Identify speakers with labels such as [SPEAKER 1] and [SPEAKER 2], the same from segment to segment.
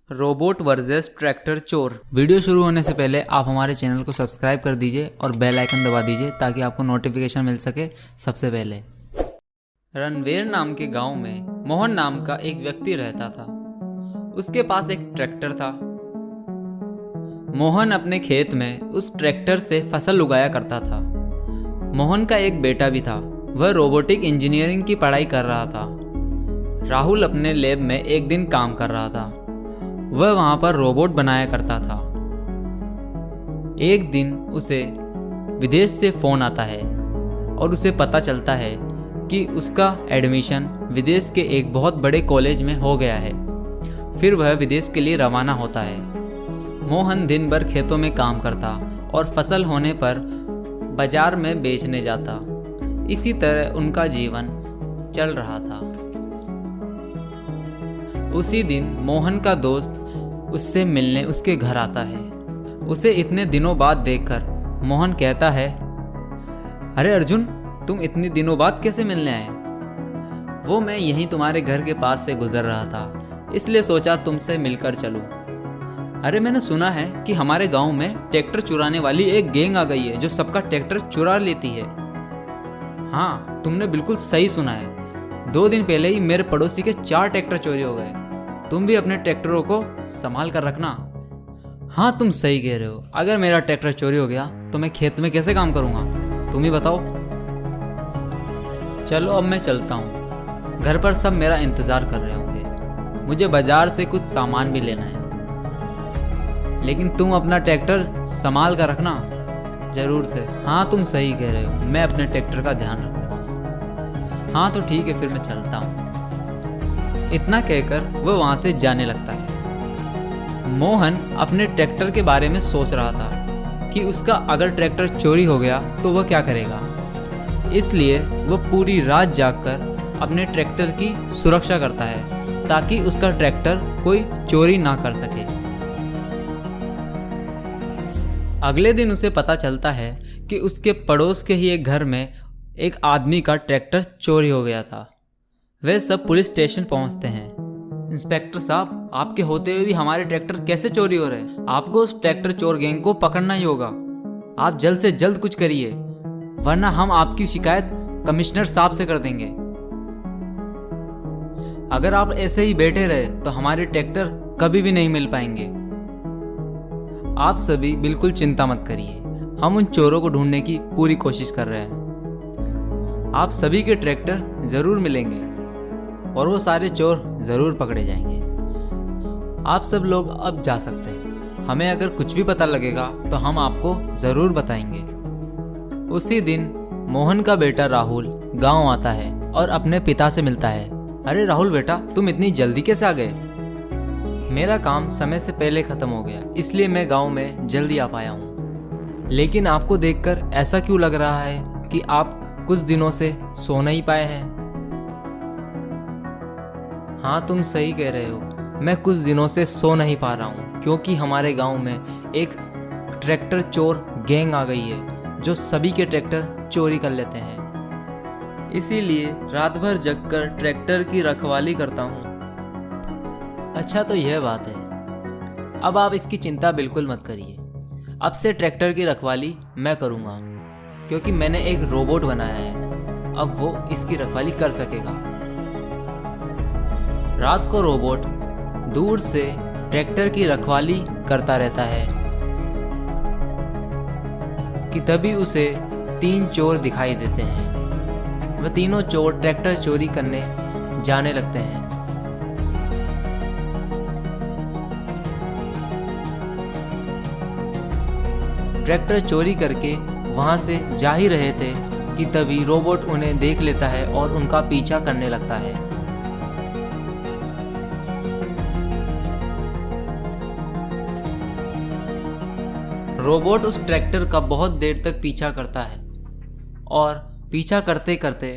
[SPEAKER 1] Robot versus tractor चोर। Video शुरू होने से पहले आप हमारे चैनल को सब्सक्राइब कर दीजिए और बेल आइकन दबा दीजिए ताकि आपको नोटिफिकेशन मिल सके सबसे पहले। रणवीर नाम के गांव में मोहन नाम का एक व्यक्ति रहता था। उसके पास एक ट्रैक्टर था। मोहन अपने खेत में उस ट्रैक्टर से फसल उगाया करता था। मोहन का एक बेटा भी था। वह रोबोटिक इंजीनियरिंग की पढ़ाई कर रहा था। राहुल अपने लैब में एक दिन काम कर रहा था। वह वहां पर रोबोट बनाया करता था। एक दिन उसे विदेश से फोन आता है और उसे पता चलता है कि उसका एडमिशन विदेश के एक बहुत बड़े कॉलेज में हो गया है। फिर वह विदेश के लिए रवाना होता है। मोहन दिन भर खेतों में काम करता और फसल होने पर बाजार में बेचने जाता। इसी तरह उनका जीवन चल रहा था। उसी दिन मोहन का दोस्त उससे मिलने उसके घर आता है। उसे इतने दिनों बाद देखकर मोहन कहता है, अरे अर्जुन, तुम इतने दिनों बाद कैसे मिलने आए? वो मैं यहीं तुम्हारे घर के पास से गुजर रहा था, इसलिए सोचा तुमसे मिलकर चलूं। अरे मैंने सुना है कि हमारे गांव में ट्रैक्टर चुराने वाली एक गैंग आ गई है जो सबका ट्रैक्टर चुरा लेती है। हाँ, तुमने बिल्कुल सही सुना है। 2 दिन पहले ही मेरे पड़ोसी के 4 ट्रैक्टर चोरी हो गए। तुम भी अपने ट्रैक्टरों को संभाल कर रखना। हाँ, तुम सही कह रहे हो। अगर मेरा ट्रैक्टर चोरी हो गया तो मैं खेत में कैसे काम करूँगा? तुम ही बताओ। चलो अब मैं चलता हूँ। घर पर सब मेरा इंतज़ार कर रहे होंगे। मुझे बाजार से कुछ सामान भी लेना है। लेकिन तुम अपना ट्रैक्टर संभाल कर रखना, जरूर से। हाँ, तुम सही कह रहे हो। मैं अपने ट्रैक्टर का ध्यान रखूँगा। हाँ तो ठीक है, फिर मैं चलता हूँ। इतना कहकर वह वहाँ से जाने लगता है। मोहन अपने ट्रैक्टर के बारे में सोच रहा था कि उसका अगर ट्रैक्टर चोरी हो गया तो वह क्या करेगा। इसलिए वह पूरी रात जागकर अपने ट्रैक्टर की सुरक्षा करता है ताकि उसका ट्रैक्टर कोई चोरी ना कर सके। अगले दिन उसे पता चलता है कि उसके पड़ोस के ही एक घर में एक आदमी का ट्रैक्टर चोरी हो गया था। वे सब पुलिस स्टेशन पहुंचते हैं। इंस्पेक्टर साहब, आपके होते हुए भी हमारे ट्रैक्टर कैसे चोरी हो रहे हैं? आपको उस ट्रैक्टर चोर गैंग को पकड़ना ही होगा। आप जल्द से जल्द कुछ करिए, वरना हम आपकी शिकायत कमिश्नर साहब से कर देंगे। अगर आप ऐसे ही बैठे रहे तो हमारे ट्रैक्टर कभी भी नहीं मिल पाएंगे। आप सभी बिल्कुल चिंता मत करिए, हम उन चोरों को ढूंढने की पूरी कोशिश कर रहे हैं। आप सभी के ट्रैक्टर जरूर मिलेंगे और वो सारे चोर जरूर पकड़े जाएंगे। आप सब लोग अब जा सकते हैं। हमें अगर कुछ भी पता लगेगा तो हम आपको जरूर बताएंगे। उसी दिन मोहन का बेटा राहुल गांव आता है और अपने पिता से मिलता है। अरे राहुल बेटा, तुम इतनी जल्दी कैसे आ गए? मेरा काम समय से पहले खत्म हो गया, इसलिए मैं गांव में जल्दी आ पाया हूँ। लेकिन आपको देखकर ऐसा क्यों लग रहा है कि आप कुछ दिनों से सो नहीं पाए हैं? हाँ, तुम सही कह रहे हो। मैं कुछ दिनों से सो नहीं पा रहा हूँ क्योंकि हमारे गांव में एक ट्रैक्टर चोर गैंग आ गई है जो सभी के ट्रैक्टर चोरी कर लेते हैं। इसीलिए रात भर जगकर ट्रैक्टर की रखवाली करता हूँ। अच्छा, तो यह बात है। अब आप इसकी चिंता बिल्कुल मत करिए। अब से ट्रैक्टर की रखवाली मैं करूँगा क्योंकि मैंने एक रोबोट बनाया है। अब वो इसकी रखवाली कर सकेगा। रात को रोबोट दूर से ट्रैक्टर की रखवाली करता रहता है कि तभी उसे 3 चोर दिखाई देते हैं। वह तीनों चोर ट्रैक्टर चोरी करने जाने लगते हैं। ट्रैक्टर चोरी करके वहां से जा ही रहे थे कि तभी रोबोट उन्हें देख लेता है और उनका पीछा करने लगता है। रोबोट उस ट्रैक्टर का बहुत देर तक पीछा करता है और पीछा करते करते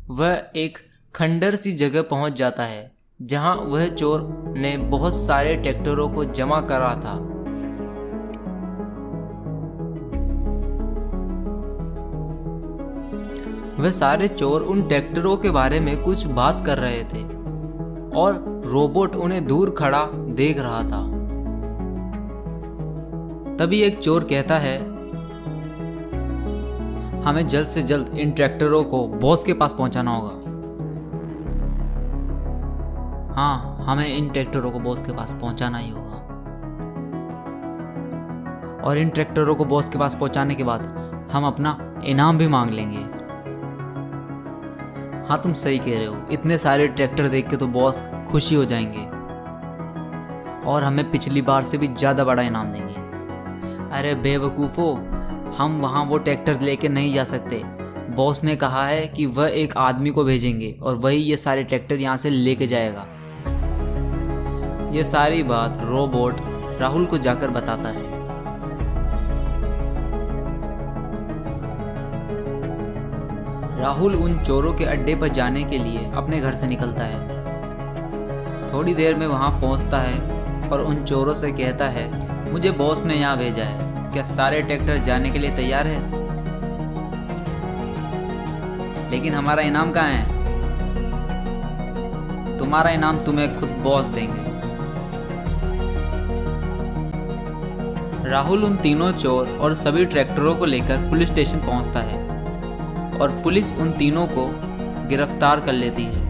[SPEAKER 1] वह एक खंडर सी जगह पहुंच जाता है जहां वह चोर ने बहुत सारे ट्रैक्टरों को जमा करा था। वह सारे चोर उन ट्रैक्टरों के बारे में कुछ बात कर रहे थे और रोबोट उन्हें दूर खड़ा देख रहा था। तभी एक चोर कहता है, हमें जल्द से जल्द इन ट्रैक्टरों को बॉस के पास पहुंचाना होगा। हाँ, हमें इन ट्रैक्टरों को बॉस के पास पहुंचाना ही होगा। और इन ट्रैक्टरों को बॉस के पास पहुंचाने के बाद हम अपना इनाम भी मांग लेंगे। हाँ, तुम सही कह रहे हो, इतने सारे ट्रैक्टर देख के तो बॉस खुशी हो जाएंगे और हमें पिछली बार से भी ज़्यादा बड़ा इनाम देंगे। अरे बेवकूफ़ो, हम वहाँ वो ट्रैक्टर लेके नहीं जा सकते। बॉस ने कहा है कि वह एक आदमी को भेजेंगे और वही ये सारे ट्रैक्टर यहाँ से लेके जाएगा। ये सारी बात रोबोट राहुल को जाकर बताता है। राहुल उन चोरों के अड्डे पर जाने के लिए अपने घर से निकलता है। थोड़ी देर में वहां पहुंचता है और उन चोरों से कहता है, मुझे बॉस ने यहाँ भेजा है, क्या सारे ट्रैक्टर जाने के लिए तैयार है? लेकिन हमारा इनाम कहाँ है? तुम्हारा इनाम तुम्हें खुद बॉस देंगे। राहुल उन तीनों चोर और सभी ट्रैक्टरों को लेकर पुलिस स्टेशन पहुंचता है और पुलिस उन तीनों को गिरफ्तार कर लेती है।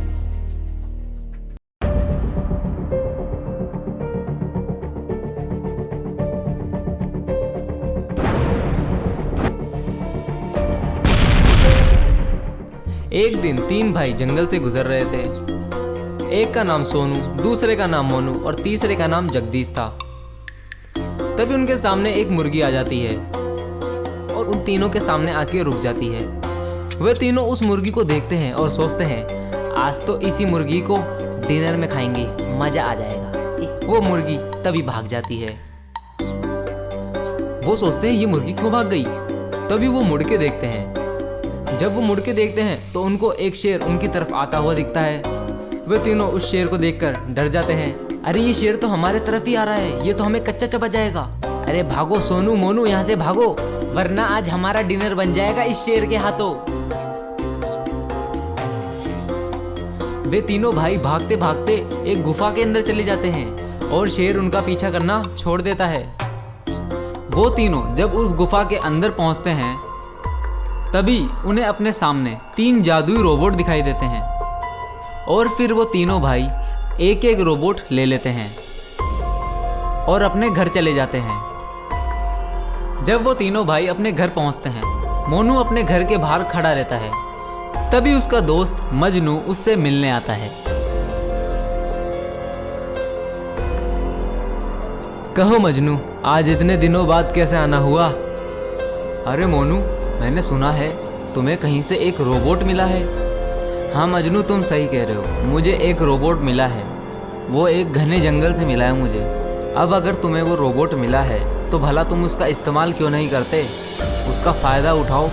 [SPEAKER 2] एक दिन 3 भाई जंगल से गुजर रहे थे। एक का नाम सोनू, दूसरे का नाम मोनू और तीसरे का नाम जगदीश था। तभी उनके सामने एक मुर्गी आ जाती है और उन तीनों के सामने आके रुक जाती है। वे तीनों उस मुर्गी को देखते हैं और सोचते हैं, आज तो इसी मुर्गी को डिनर में खाएंगे, मजा आ जाएगा। वो मुर्गी तभी भाग जाती है। वो सोचते हैं ये मुर्गी क्यों भाग गई। तभी वो मुड़ के देखते हैं। जब वो मुड़ के देखते हैं तो उनको एक शेर उनकी तरफ आता हुआ दिखता है। वे तीनों उस शेर को देखकर डर जाते हैं। अरे ये शेर तो हमारे तरफ ही आ रहा है, ये तो हमें कच्चा चबा जाएगा। अरे भागो सोनू मोनू, यहाँ से भागो, वरना आज हमारा डिनर बन जाएगा इस शेर के हाथों। वे तीनों भाई भागते भागते एक गुफा के अंदर चले जाते हैं और शेर उनका पीछा करना छोड़ देता है। वो तीनों जब उस गुफा के अंदर पहुंचते हैं तभी उन्हें अपने सामने 3 जादुई रोबोट दिखाई देते हैं और फिर वो तीनों भाई एक एक रोबोट ले लेते हैं और अपने घर चले जाते हैं। जब वो तीनों भाई अपने घर पहुंचते हैं, मोनू अपने घर के बाहर खड़ा रहता है। तभी उसका दोस्त मजनू उससे मिलने आता है। कहो मजनू, आज इतने दिनों बाद कैसे आना हुआ? अरे मोनू, मैंने सुना है तुम्हें कहीं से एक रोबोट मिला है। हाँ मजनू, तुम सही कह रहे हो, मुझे एक रोबोट मिला है। वो एक घने जंगल से मिला है मुझे। अब अगर तुम्हें वो रोबोट मिला है तो भला तुम उसका इस्तेमाल क्यों नहीं करते? उसका फ़ायदा उठाओ।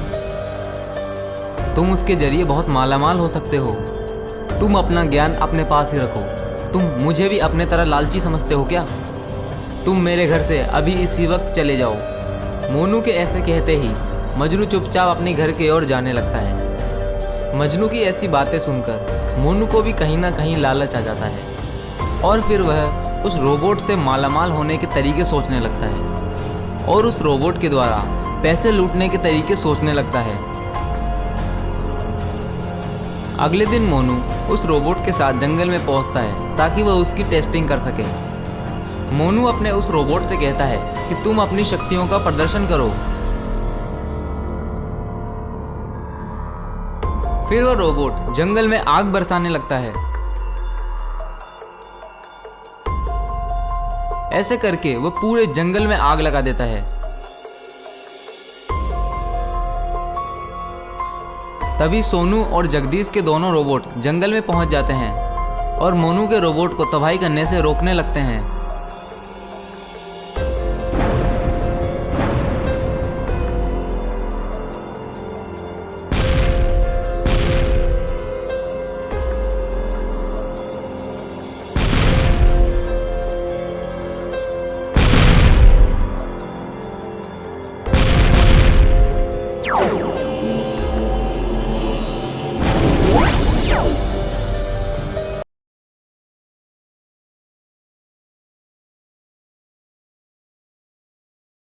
[SPEAKER 2] तुम उसके जरिए बहुत मालामाल हो सकते हो। तुम अपना ज्ञान अपने पास ही रखो। तुम मुझे भी अपने तरह लालची समझते हो क्या? तुम मेरे घर से अभी इसी वक्त चले जाओ। मोनू के ऐसे कहते ही मजनू चुपचाप अपने घर की ओर जाने लगता है। मजनू की ऐसी बातें सुनकर मोनू को भी कहीं ना कहीं लालच आ जाता है और फिर वह उस रोबोट से मालामाल होने के तरीके सोचने लगता है और उस रोबोट के द्वारा पैसे लूटने के तरीके सोचने लगता है। अगले दिन मोनू उस रोबोट के साथ जंगल में पहुंचता है ताकि वह उसकी टेस्टिंग कर सके। मोनू अपने उस रोबोट से कहता है कि तुम अपनी शक्तियों का प्रदर्शन करो। फिर वह रोबोट जंगल में आग बरसाने लगता है। ऐसे करके वह पूरे जंगल में आग लगा देता है। तभी सोनू और जगदीश के दोनों रोबोट जंगल में पहुंच जाते हैं और मोनू के रोबोट को तबाही करने से रोकने लगते हैं।